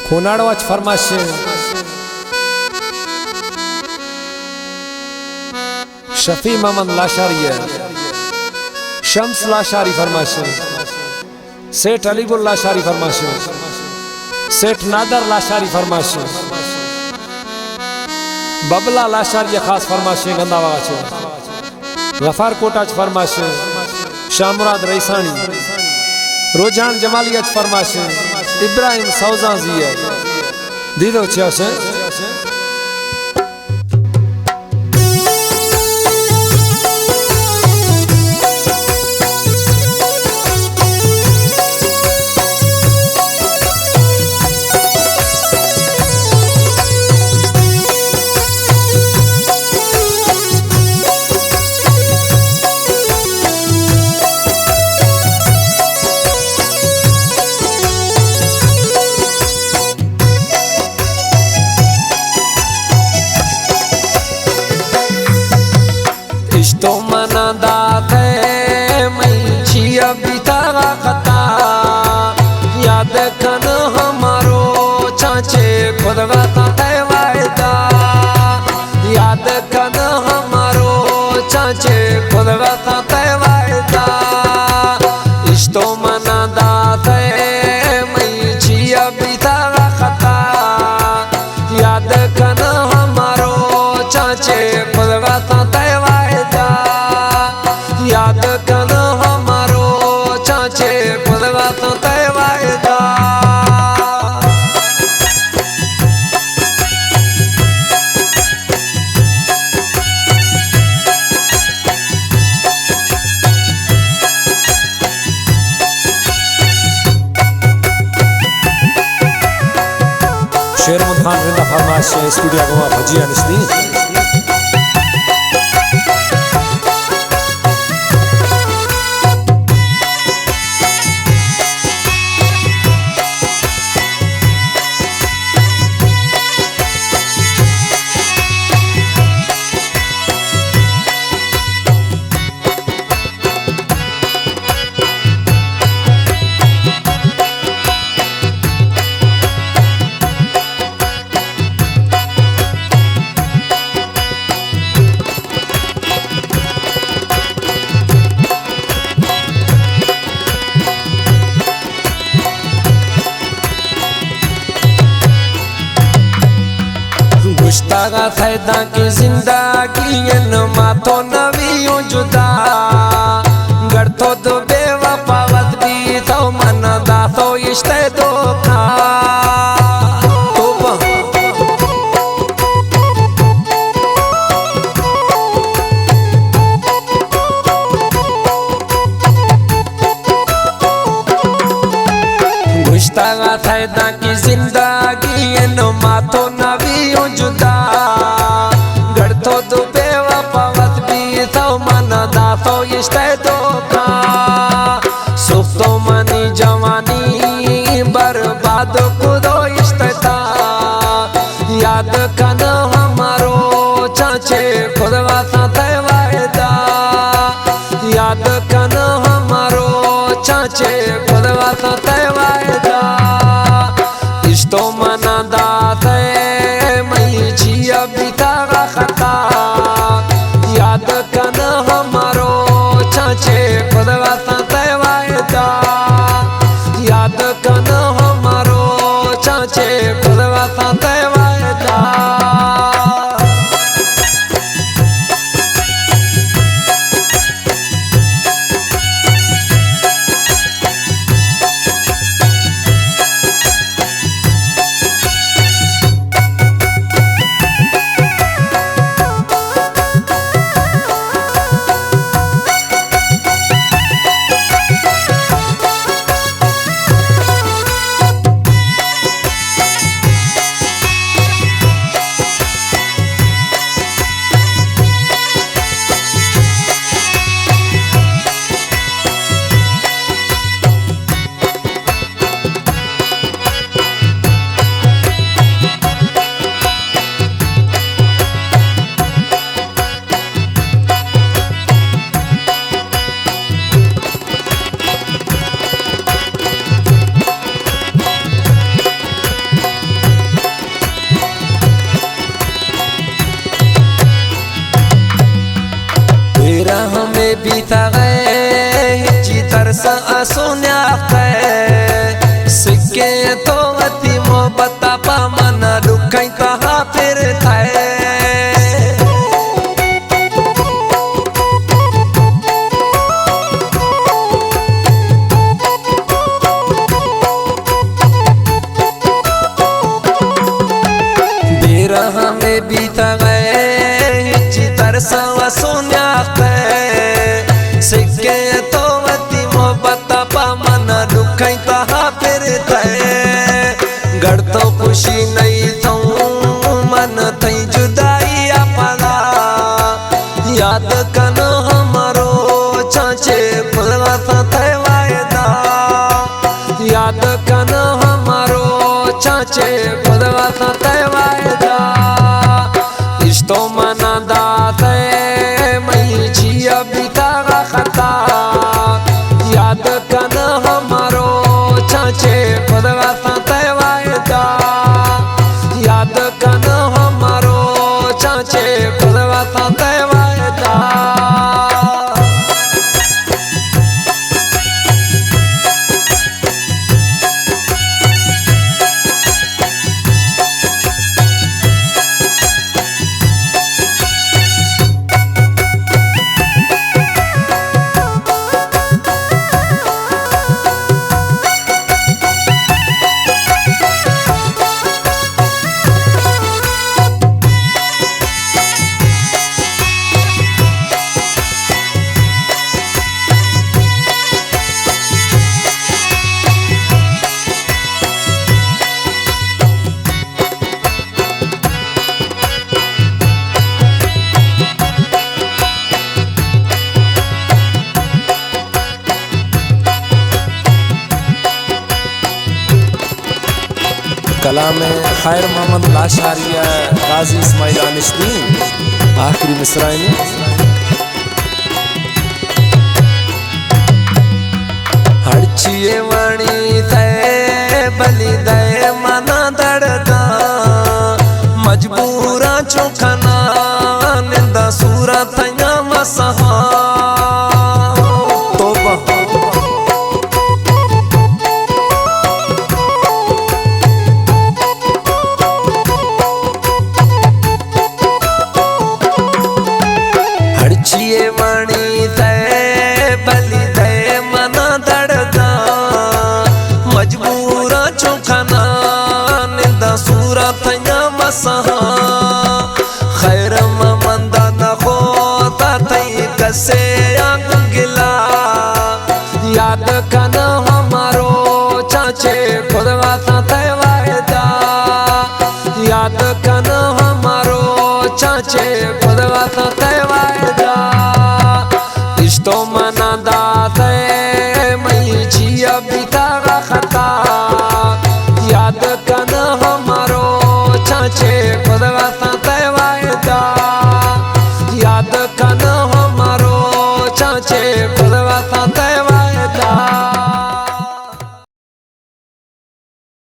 खुनाड़वाच फरमाशे शफी मोहम्मद लाशारी है, शम्स लाशारी फरमाशे, सेठ अलीगुल लाशारी फरमाशे, सेठ नादर लाशारी फरमाशे, बबला लाशारी खास फरमाशे गंदावाचे, गफार कोटाच फरमाशे, शामराद रईसानी, रोजान जमालियत फरमाशे, इब्राहिम सौजाजी है दीदो छे तो मना दाते मैं छिया बितारा कता याद कन हमारो चाचे खुद बताते वायदा याद कन हमारो चाचे खुद बताते वायदा इस तो मना दाते मैं छिया बितारा कता याद कन हमारो चाचे खुद बताते याद कन हमारो चाचे खुदवा तो तय वायदा शेरमुन खान रिंदा फरमाश स्टूडियो गोवा भजिया निस्ती गुश्तागा फैदा की जिंदगी मातो नवी जुदा गढ़ तो दो बेवफावत भी तो मन दा तो इश्ते धोखा गुश्तागा फैदा की जिंदगी मातो नवी जुदा गढ़ तो दो बेवफावत भी तो मन दा तो इश्ते धोखा सुख तो मनी जवानी बर्बाद खुदो इश्ते था याद कन हमारो चाचे खुदवा था वायदा याद कन हमारो चाचे खुदवा था वायदा इस तो मना दाते मैं जिया बितारा खता याद कन हमारो चाचे खुदवा था वायदा याद कन हमारो चाचे खुदवा था वायदा बीता गए जी तरस असुन्या सिक्के तो अति मोहब्बत पा मन रुकई कहा फिर थाए में बीता गए चितर सवा सोन्या सिक्के तो अति मोहब्बत पा मन दुखई कहा फिर गढ़ तो खुशी नहीं थो मन थई जुदाई अपना याद कन हमारो चाचे खुलवा थे वायदा याद कन हमारो चाचे खुलवा थे वायदा तो मना दाते मई जिया बिता खता याद कन हमारो चाचे खुदवा साथे वायदा याद कन हमारो चाचे खुदवा साथे वायदा कलाम खैर मोहम्मद लाशारिया गाजी इस्माइल अनिस्तीन आखिरी मिसराइन हड़चिए वाणी थे बलि दे मना दड़दा मजबूरा चौखना निंदा सूरा थया मसहा वाणी थे बलि दे मना दड़दा मजबूरा चौखना निंदा सूरा थया मसहा खैर मंदा न होता थई कसे गिला याद कन हमारो चाचे खुदवा साथे वायदा याद